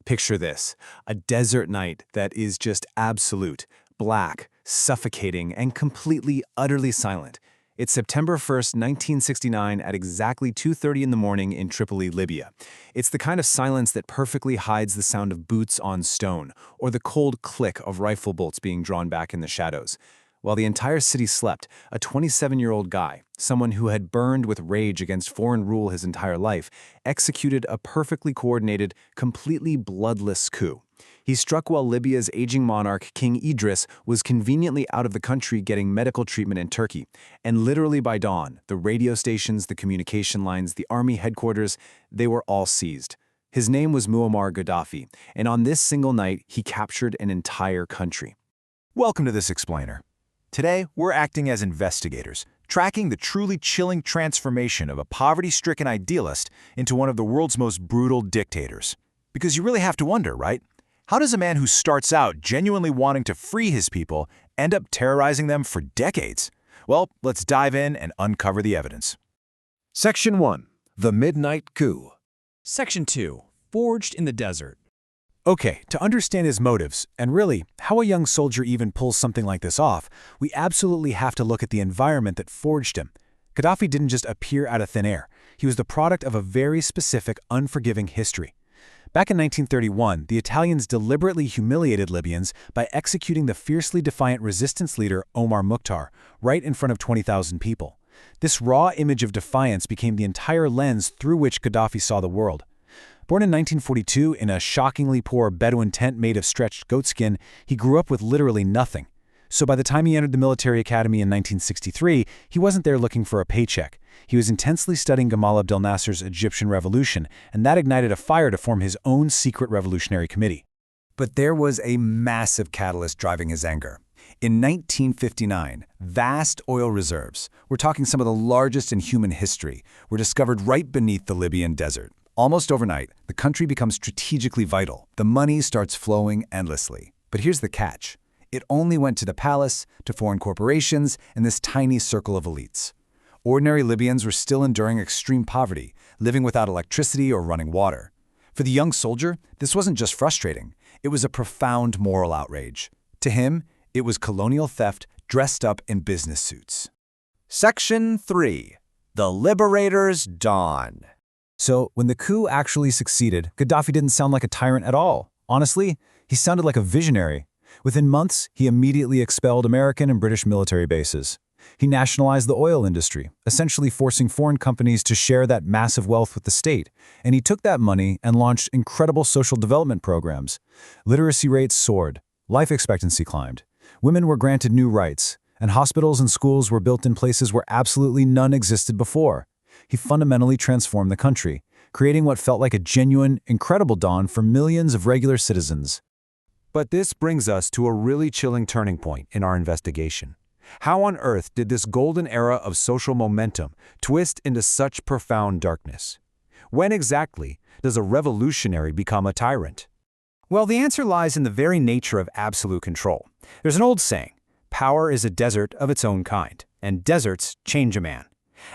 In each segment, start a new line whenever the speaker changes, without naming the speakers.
Picture this, a desert night that is just absolute, black, suffocating, and completely, utterly silent. It's September 1st, 1969 at exactly 2:30 in the morning in Tripoli, Libya. It's the kind of silence that perfectly hides the sound of boots on stone or the cold click of rifle bolts being drawn back in the shadows. While the entire city slept, a 27-year-old guy, someone who had burned with rage against foreign rule his entire life, executed a perfectly coordinated, completely bloodless coup. He struck while Libya's aging monarch, King Idris, was conveniently out of the country getting medical treatment in Turkey. And literally by dawn, the radio stations, the communication lines, the army headquarters, they were all seized. His name was Muammar Gaddafi, and on this single night, he captured an entire country.
Welcome to This Explainer. Today, we're acting as investigators, tracking the truly chilling transformation of a poverty-stricken idealist into one of the world's most brutal dictators. Because you really have to wonder, right? How does a man who starts out genuinely wanting to free his people end up terrorizing them for decades? Well, let's dive in and uncover the evidence.
Section 1. The Midnight Coup.
Section 2. Forged in the Desert.
Okay, to understand his motives, and really, how a young soldier even pulls something like this off, we absolutely have to look at the environment that forged him. Gaddafi didn't just appear out of thin air. He was the product of a very specific, unforgiving history. Back in 1931, the Italians deliberately humiliated Libyans by executing the fiercely defiant resistance leader Omar Mukhtar right in front of 20,000 people. This raw image of defiance became the entire lens through which Gaddafi saw the world. Born in 1942 in a shockingly poor Bedouin tent made of stretched goatskin, he grew up with literally nothing. So by the time he entered the military academy in 1963, he wasn't there looking for a paycheck. He was intensely studying Gamal Abdel Nasser's Egyptian revolution, and that ignited a fire to form his own secret revolutionary committee.
But there was a massive catalyst driving his anger. In 1959, vast oil reserves, we're talking some of the largest in human history, were discovered right beneath the Libyan desert. Almost overnight, the country becomes strategically vital. The money starts flowing endlessly. But here's the catch. It only went to the palace, to foreign corporations, and this tiny circle of elites. Ordinary Libyans were still enduring extreme poverty, living without electricity or running water. For the young soldier, this wasn't just frustrating. It was a profound moral outrage. To him, it was colonial theft dressed up in business suits.
Section 3. The Liberator's Dawn.
So, when the coup actually succeeded, Gaddafi didn't sound like a tyrant at all. Honestly, he sounded like a visionary. Within months, he immediately expelled American and British military bases. He nationalized the oil industry, essentially forcing foreign companies to share that massive wealth with the state. And he took that money and launched incredible social development programs. Literacy rates soared, life expectancy climbed, women were granted new rights, and hospitals and schools were built in places where absolutely none existed before. He fundamentally transformed the country, creating what felt like a genuine, incredible dawn for millions of regular citizens.
But this brings us to a really chilling turning point in our investigation. How on earth did this golden era of social momentum twist into such profound darkness? When exactly does a revolutionary become a tyrant?
Well, the answer lies in the very nature of absolute control. There's an old saying, power is a desert of its own kind, and deserts change a man.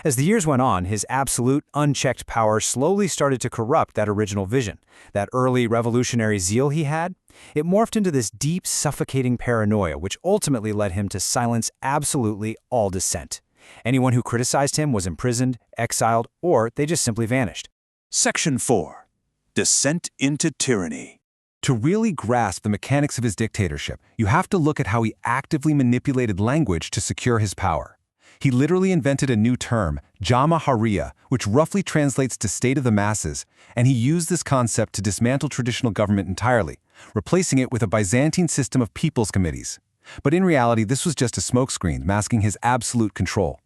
As the years went on, his absolute, unchecked power slowly started to corrupt that original vision. That early revolutionary zeal he had, it morphed into this deep, suffocating paranoia, which ultimately led him to silence absolutely all dissent. Anyone who criticized him was imprisoned, exiled, or they just simply vanished.
Section 4. Descent into Tyranny. To really grasp the mechanics of his dictatorship, you have to look at how he actively manipulated language to secure his power. He literally invented a new term, Jamahiriya, which roughly translates to state of the masses, and he used this concept to dismantle traditional government entirely, replacing it with a Byzantine system of people's committees. But in reality, this was just a smokescreen masking his absolute control.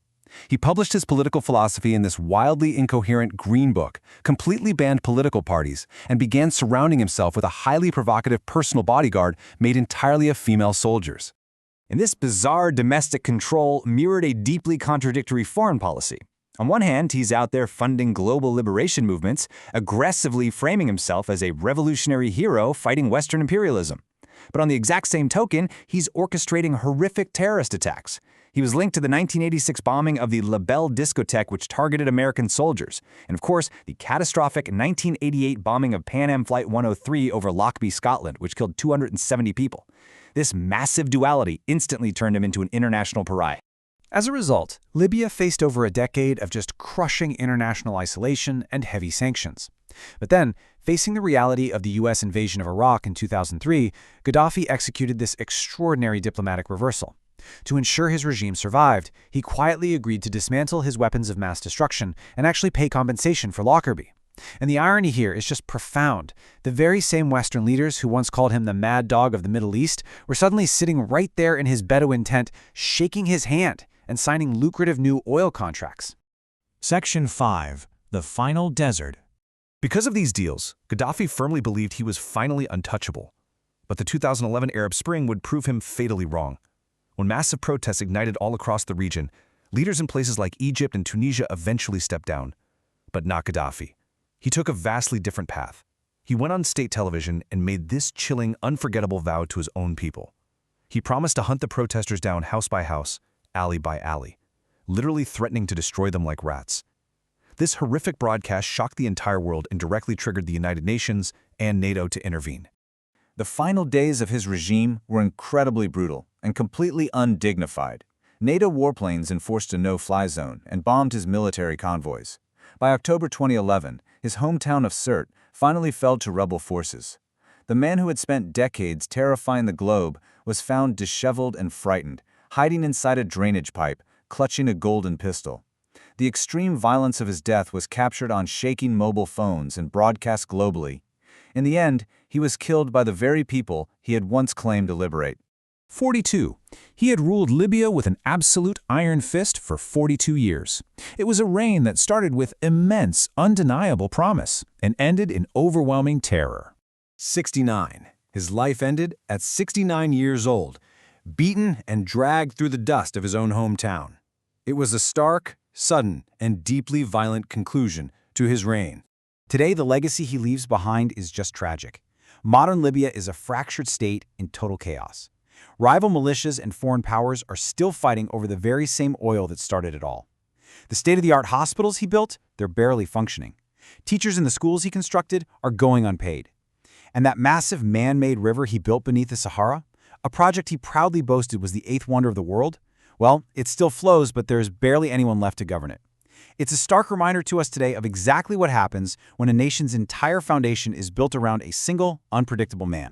He published his political philosophy in this wildly incoherent green book, completely banned political parties, and began surrounding himself with a highly provocative personal bodyguard made entirely of female soldiers.
And this bizarre domestic control mirrored a deeply contradictory foreign policy. On one hand, he's out there funding global liberation movements, aggressively framing himself as a revolutionary hero fighting Western imperialism. But on the exact same token, he's orchestrating horrific terrorist attacks. He was linked to the 1986 bombing of the Libya discotheque, which targeted American soldiers, and of course, the catastrophic 1988 bombing of Pan Am Flight 103 over Lockby, Scotland, which killed 270 people. This massive duality instantly turned him into an international pariah.
As a result, Libya faced over a decade of just crushing international isolation and heavy sanctions. But then, facing the reality of the U.S. invasion of Iraq in 2003, Gaddafi executed this extraordinary diplomatic reversal. To ensure his regime survived, he quietly agreed to dismantle his weapons of mass destruction and actually pay compensation for Lockerbie. And the irony here is just profound. The very same Western leaders who once called him the mad dog of the Middle East were suddenly sitting right there in his Bedouin tent, shaking his hand and signing lucrative new oil contracts.
Section 5. The Final Desert. Because of these deals, Gaddafi firmly believed he was finally untouchable. But the 2011 Arab Spring would prove him fatally wrong. When massive protests ignited all across the region, leaders in places like Egypt and Tunisia eventually stepped down. But not Gaddafi. He took a vastly different path. He went on state television and made this chilling, unforgettable vow to his own people. He promised to hunt the protesters down house by house, alley by alley, literally threatening to destroy them like rats. This horrific broadcast shocked the entire world and directly triggered the United Nations and NATO to intervene.
The final days of his regime were incredibly brutal and completely undignified. NATO warplanes enforced a no-fly zone and bombed his military convoys. By October 2011, his hometown of Sirte finally fell to rebel forces. The man who had spent decades terrifying the globe was found disheveled and frightened, hiding inside a drainage pipe, clutching a golden pistol. The extreme violence of his death was captured on shaking mobile phones and broadcast globally. In the end, he was killed by the very people he had once claimed to liberate.
42. He had ruled Libya with an absolute iron fist for 42 years. It was a reign that started with immense, undeniable promise and ended in overwhelming terror.
69. His life ended at 69 years old, beaten and dragged through the dust of his own hometown. It was a stark, sudden, and deeply violent conclusion to his reign. Today, the legacy he leaves behind is just tragic. Modern Libya is a fractured state in total chaos. Rival militias and foreign powers are still fighting over the very same oil that started it all. The state-of-the-art hospitals he built, they're barely functioning. Teachers in the schools he constructed are going unpaid. And that massive man-made river he built beneath the Sahara, a project he proudly boasted was the eighth wonder of the world, well, it still flows, but there's barely anyone left to govern it. It's a stark reminder to us today of exactly what happens when a nation's entire foundation is built around a single, unpredictable man.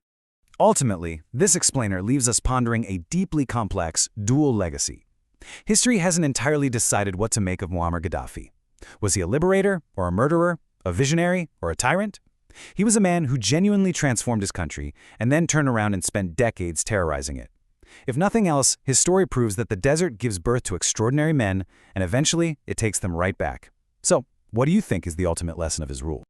Ultimately, this explainer leaves us pondering a deeply complex, dual legacy. History hasn't entirely decided what to make of Muammar Gaddafi. Was he a liberator or a murderer, a visionary or a tyrant? He was a man who genuinely transformed his country and then turned around and spent decades terrorizing it. If nothing else, his story proves that the desert gives birth to extraordinary men, and eventually it takes them right back. So, what do you think is the ultimate lesson of his rule?